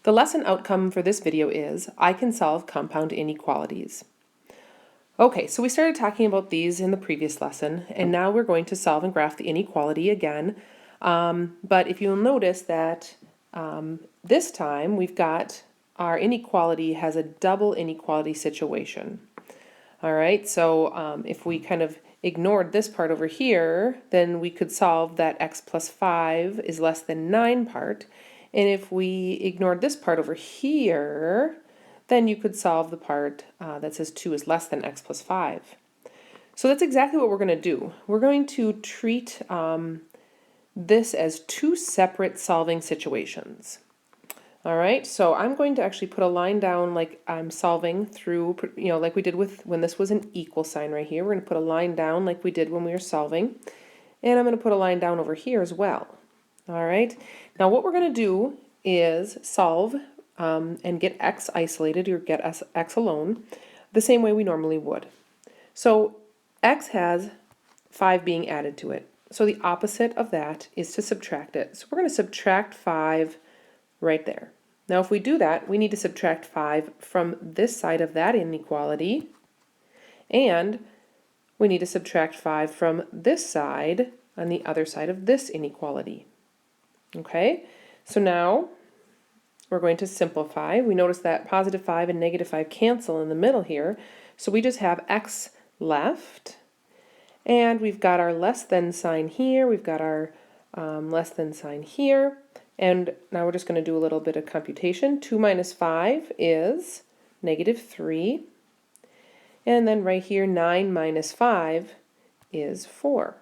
The lesson outcome for this video is, I can solve compound inequalities. Okay, so we started talking about these in the previous lesson, and now we're going to solve and graph the inequality again. But if you'll notice that this time we've got our inequality has a double inequality situation. All right, so if we kind of ignored this part over here, then we could solve that x plus 5 is less than 9 part. And if we ignored this part over here, then you could solve the part that says 2 is less than x plus 5. So that's exactly what we're going to do. We're going to treat this as two separate solving situations. All right, so I'm going to actually put a line down like I'm solving through, like we did with when this was an equal sign right here. We're going to put a line down like we did when we were solving. And I'm going to put a line down over here as well. All right, now what we're going to do is solve and get x isolated, or get x alone, the same way we normally would. So x has 5 being added to it. So the opposite of that is to subtract it. So we're going to subtract 5 right there. Now if we do that, we need to subtract 5 from this side of that inequality, and we need to subtract 5 from this side on the other side of this inequality. Okay, so now we're going to simplify. We notice that positive 5 and negative 5 cancel in the middle here, so we just have x left, and we've got our less than sign here, we've got our less than sign here, and now we're just going to do a little bit of computation. 2 minus 5 is negative 3, and then right here 9 minus 5 is 4.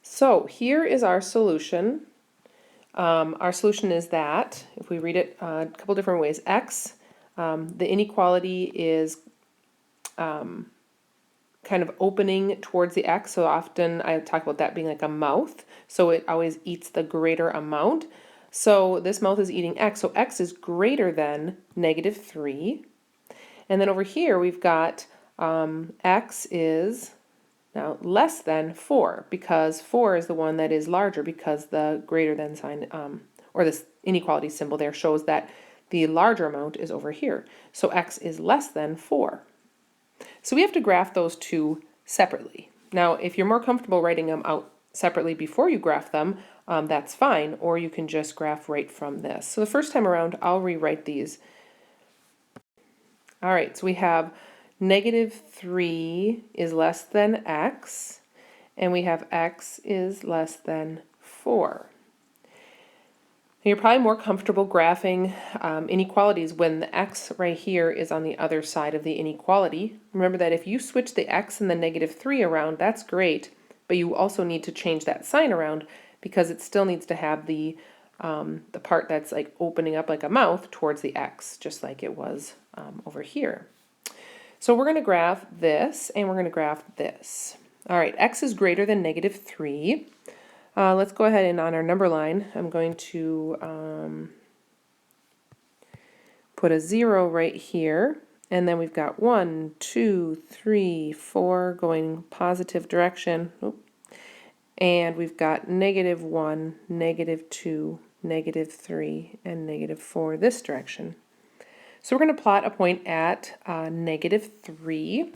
So here is our solution. Our solution is that, if we read it a couple different ways, x, the inequality is kind of opening towards the x, so often I talk about that being like a mouth, so it always eats the greater amount. So this mouth is eating x, so x is greater than negative 3. And then over here we've got x is now less than 4, because 4 is the one that is larger, because the greater than sign, or this inequality symbol there, shows that the larger amount is over here. So x is less than 4. So we have to graph those two separately. Now if you're more comfortable writing them out separately before you graph them, that's fine, or you can just graph right from this. So the first time around I'll rewrite these. All right, so we have negative 3 is less than x, and we have x is less than 4. You're probably more comfortable graphing inequalities when the x right here is on the other side of the inequality. Remember that if you switch the x and the negative 3 around, that's great, but you also need to change that sign around, because it still needs to have the part that's like opening up like a mouth towards the x, just like it was over here. So we're going to graph this, and we're going to graph this. All right, x is greater than negative 3. Let's go ahead and on our number line, I'm going to put a 0 right here, and then we've got 1, 2, 3, 4 going positive direction. Oop. And we've got negative 1, negative 2, negative 3, and negative 4 this direction. So we're going to plot a point at negative 3.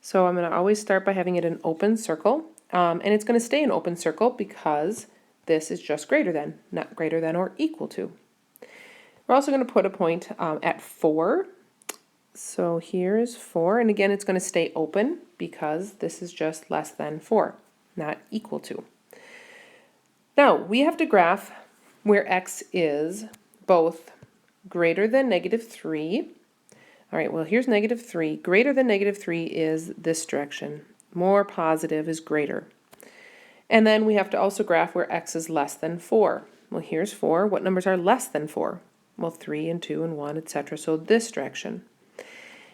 So I'm going to always start by having it an open circle. And it's going to stay an open circle because this is just greater than, not greater than or equal to. We're also going to put a point at 4. So here's 4. And again, it's going to stay open because this is just less than 4, not equal to. Now, we have to graph where x is both greater than negative 3. All right, well, here's negative 3. Greater than negative 3 is this direction. More positive is greater. And then we have to also graph where x is less than 4. Well, here's 4. What numbers are less than 4? Well, 3 and 2 and 1, etc. So this direction.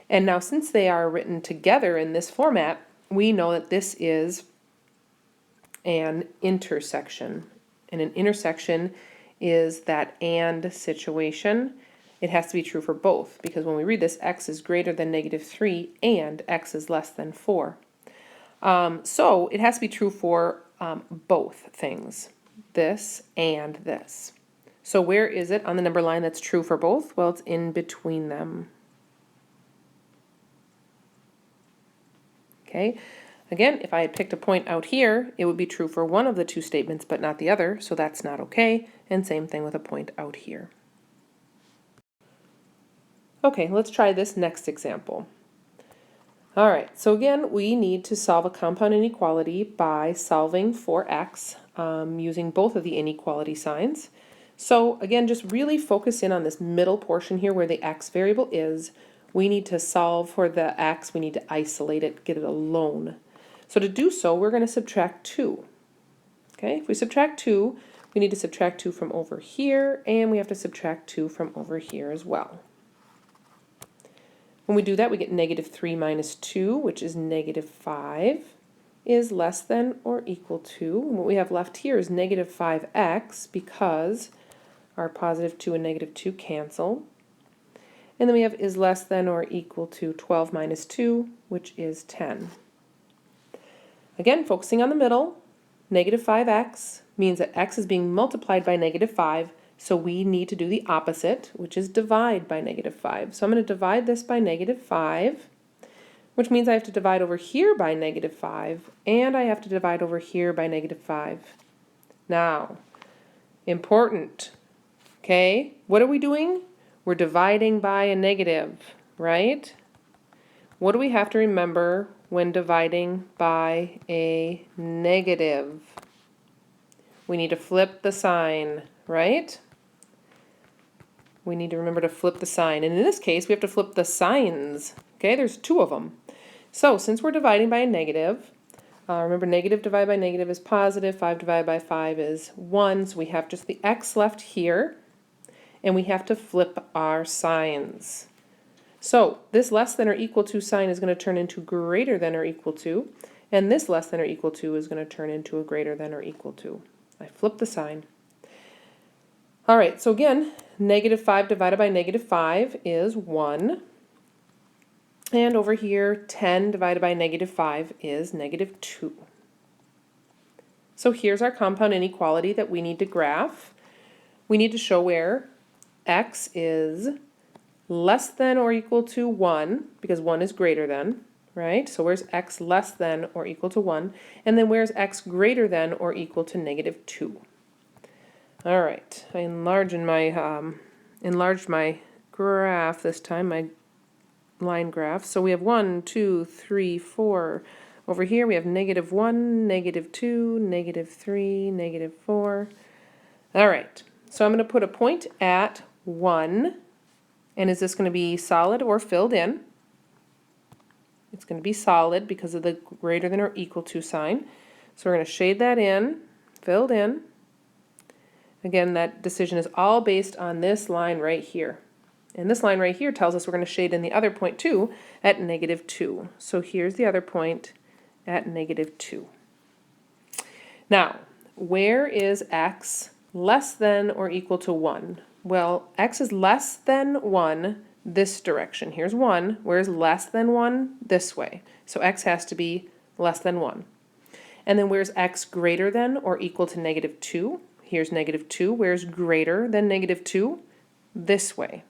And now since they are written together in this format, we know that this is an intersection. And an intersection is that and situation. It has to be true for both, because when we read this, x is greater than negative 3 and x is less than 4. So it has to be true for both things, this and this. So where is it on the number line that's true for both? Well, it's in between them. Okay, again, if I had picked a point out here, it would be true for one of the two statements but not the other, so that's not okay, and same thing with a point out here. Okay, let's try this next example. All right, so again, we need to solve a compound inequality by solving for x using both of the inequality signs. So again, just really focus in on this middle portion here where the x variable is. We need to solve for the x, we need to isolate it, get it alone. So to do so, we're going to subtract 2. Okay, if we subtract 2, we need to subtract 2 from over here, and we have to subtract 2 from over here as well. When we do that, we get negative 3 minus 2, which is negative 5, is less than or equal to, and what we have left here is negative 5x because our positive 2 and negative 2 cancel. And then we have is less than or equal to 12 minus 2, which is 10. Again, focusing on the middle, negative 5x means that x is being multiplied by negative 5, so we need to do the opposite, which is divide by negative 5. So I'm going to divide this by negative 5, which means I have to divide over here by negative 5, and I have to divide over here by negative 5. Now, important, okay? What are we doing? We're dividing by a negative, right? What do we have to remember when dividing by a negative? We need to flip the sign, right? We need to remember to flip the sign. And in this case, we have to flip the signs. Okay, there's 2 of them. So since we're dividing by a negative, remember negative divided by negative is positive, 5 divided by 5 is 1, so we have just the x left here, and we have to flip our signs. So this less than or equal to sign is going to turn into greater than or equal to, and this less than or equal to is going to turn into a greater than or equal to. I flip the sign. All right, so again, negative 5 divided by negative 5 is 1. And over here, 10 divided by negative 5 is negative 2. So here's our compound inequality that we need to graph. We need to show where x is less than or equal to 1, because 1 is greater than, right? So where's x less than or equal to 1? And then where's x greater than or equal to negative 2? All right, I enlarged my graph this time, my line graph. So we have 1, 2, 3, 4. Over here we have negative 1, negative 2, negative 3, negative 4. All right, so I'm going to put a point at 1. And is this going to be solid or filled in? It's going to be solid because of the greater than or equal to sign. So we're going to shade that in, filled in. Again, that decision is all based on this line right here. And this line right here tells us we're going to shade in the other point too at negative 2. So here's the other point at negative 2. Now, where is x less than or equal to 1? Well, x is less than 1 this direction. Here's 1. Where's less than 1? This way. So x has to be less than 1. And then where's x greater than or equal to negative 2? Here's negative 2. Where's greater than negative 2? This way.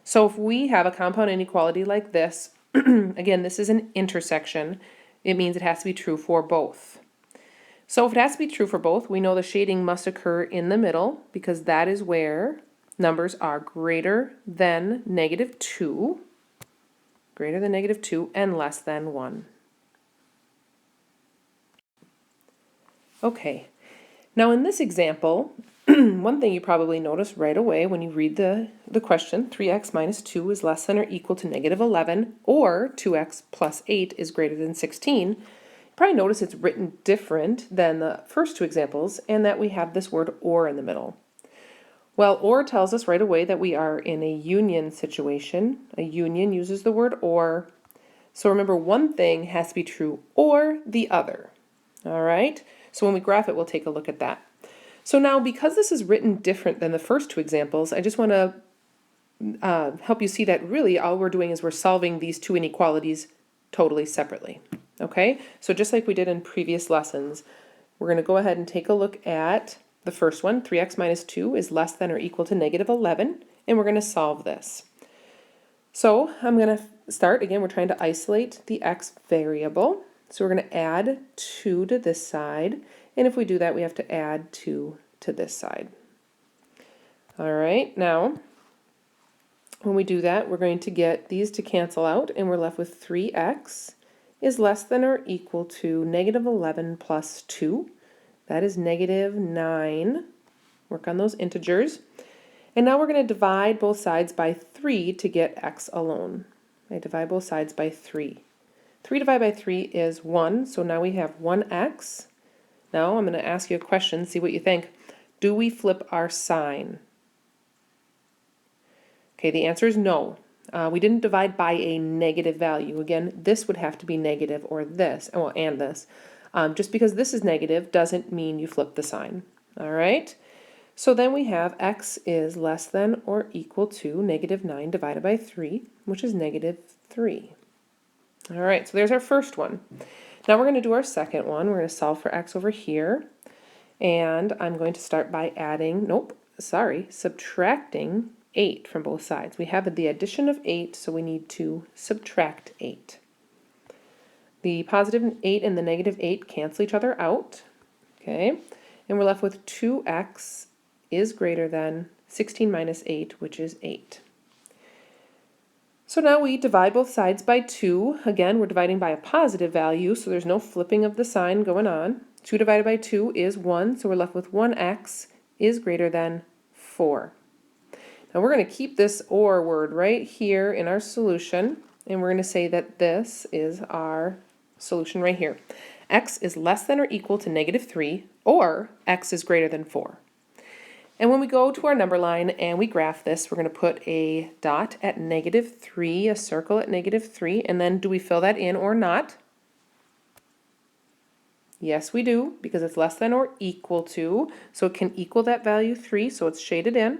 So if we have a compound inequality like this, again, this is an intersection. It means it has to be true for both. So if it has to be true for both, we know the shading must occur in the middle because that is where numbers are greater than negative 2, and less than 1. Okay, now in this example, one thing you probably notice right away when you read the question, 3x minus 2 is less than or equal to negative 11, or 2x plus 8 is greater than 16. Probably notice it's written different than the first 2 examples and that we have this word or in the middle. Well, or tells us right away that we are in a union situation. A union uses the word or. So remember, one thing has to be true or the other. All right? So when we graph it, we'll take a look at that. So now, because this is written different than the first 2 examples, I just want to help you see that really all we're doing is we're solving these 2 inequalities totally separately. Okay, so just like we did in previous lessons, we're going to go ahead and take a look at The first one, 3x minus 2, is less than or equal to negative 11, and we're going to solve this. So I'm going to start, again, we're trying to isolate the x variable. So we're going to add 2 to this side, and if we do that, we have to add 2 to this side. All right, now, when we do that, we're going to get these to cancel out, and we're left with 3x is less than or equal to negative 11 plus 2. That is negative 9. Work on those integers. And now we're going to divide both sides by 3 to get x alone. I divide both sides by 3. 3 divided by 3 is 1, so now we have 1x. Now I'm going to ask you a question, see what you think. Do we flip our sign? Okay, the answer is no. We didn't divide by a negative value. Again, this would have to be negative, or this, well, and this. Just because this is negative doesn't mean you flip the sign. All right? So then we have x is less than or equal to negative 9 divided by 3, which is negative 3. All right, so there's our first one. Now we're going to do our second one. We're going to solve for x over here. And I'm going to start by subtracting 8 from both sides. We have the addition of 8, so we need to subtract 8. The positive 8 and the negative 8 cancel each other out. Okay, and we're left with 2x is greater than 16 minus 8, which is 8. So now we divide both sides by 2. Again, we're dividing by a positive value, so there's no flipping of the sign going on. 2 divided by 2 is 1, so we're left with 1x is greater than 4. Now we're going to keep this or word right here in our solution, and we're going to say that this is our solution right here. X is less than or equal to negative 3, or x is greater than 4. And when we go to our number line and we graph this, we're going to put a dot at negative 3, a circle at negative 3, and then do we fill that in or not? Yes, we do, because it's less than or equal to, so it can equal that value 3, so it's shaded in.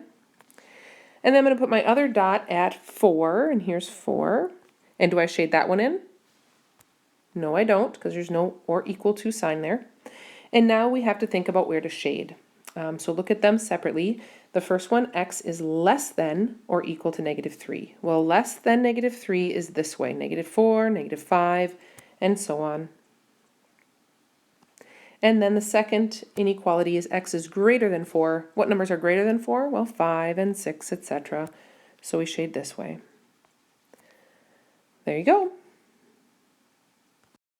And then I'm going to put my other dot at 4, and here's 4. And do I shade that one in? No, I don't, because there's no or equal to sign there. And now we have to think about where to shade. So look at them separately. The first one, x is less than or equal to negative 3. Well, less than negative 3 is this way, negative 4, negative 5, and so on. And then the second inequality is x is greater than 4. What numbers are greater than 4? Well, 5 and 6, etc. So we shade this way. There you go.